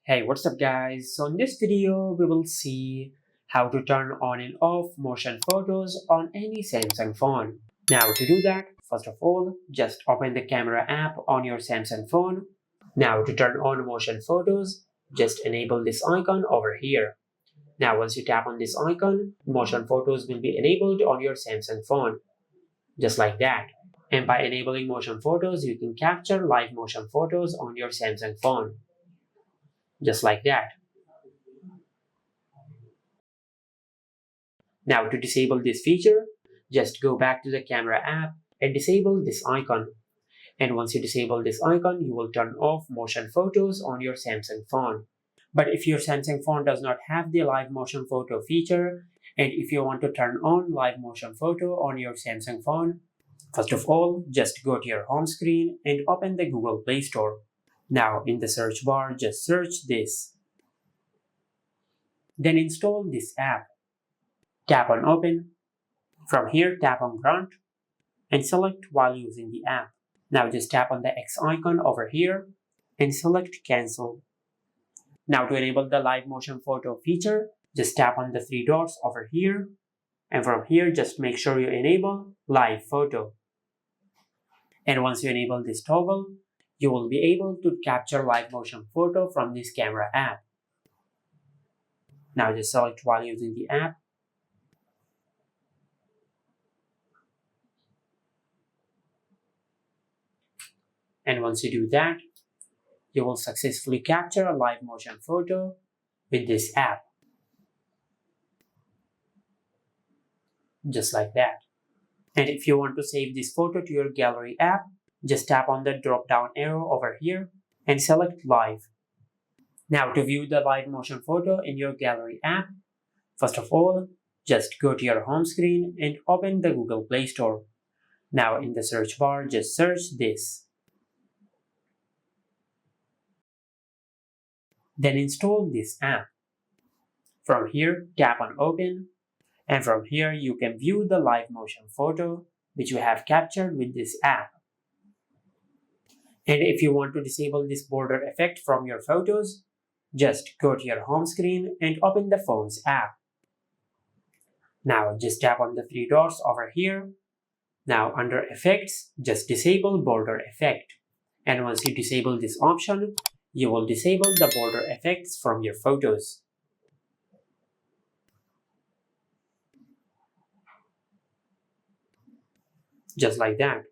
Hey, what's up guys? So in this video, we will see how to turn on and off motion photos on any Samsung phone. Now to do that, first of all, just open the camera app on your Samsung phone. Now to turn on motion photos, just enable this icon over here. Now once you tap on this icon, motion photos will be enabled on your Samsung phone, just like that. And by enabling motion photos, you can capture live motion photos on your Samsung phone, just like that. Now to disable this feature, just go back to the camera app and disable this icon. And once you disable this icon, you will turn off motion photos on your Samsung phone. But if your Samsung phone does not have the live motion photo feature, and if you want to turn on live motion photo on your Samsung phone, first of all, just go to your home screen and open the Google Play Store. Now in the search bar, just search this. Then install this app. Tap on open. From here, tap on grant and select while using the app. Now just tap on the X icon over here and select cancel. Now to enable the live motion photo feature, just tap on the three dots over here, and from here just make sure you enable live photo. And once you enable this toggle, you will be able to capture live motion photo from this camera app. Now just select while using the app. And once you do that, you will successfully capture a live motion photo with this app. Just like that. And if you want to save this photo to your gallery app, just tap on the drop down arrow over here and select live. Now to view the live motion photo in your gallery app, first of all, just go to your home screen and open the Google Play Store. Now in the search bar, just search this. Then install this app. From here, tap on open, and from here you can view the live motion photo which you have captured with this app. And if you want to disable this border effect from your photos, just go to your home screen and open the phone's app. Now just tap on the three dots over here. Now under effects, just disable border effect. And once you disable this option, you will disable the border effects from your photos. Just like that.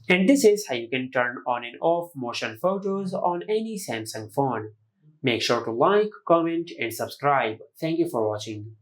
And this is how you can turn on and off motion photos on any Samsung phone. Make sure to like, comment, and subscribe. Thank you for watching.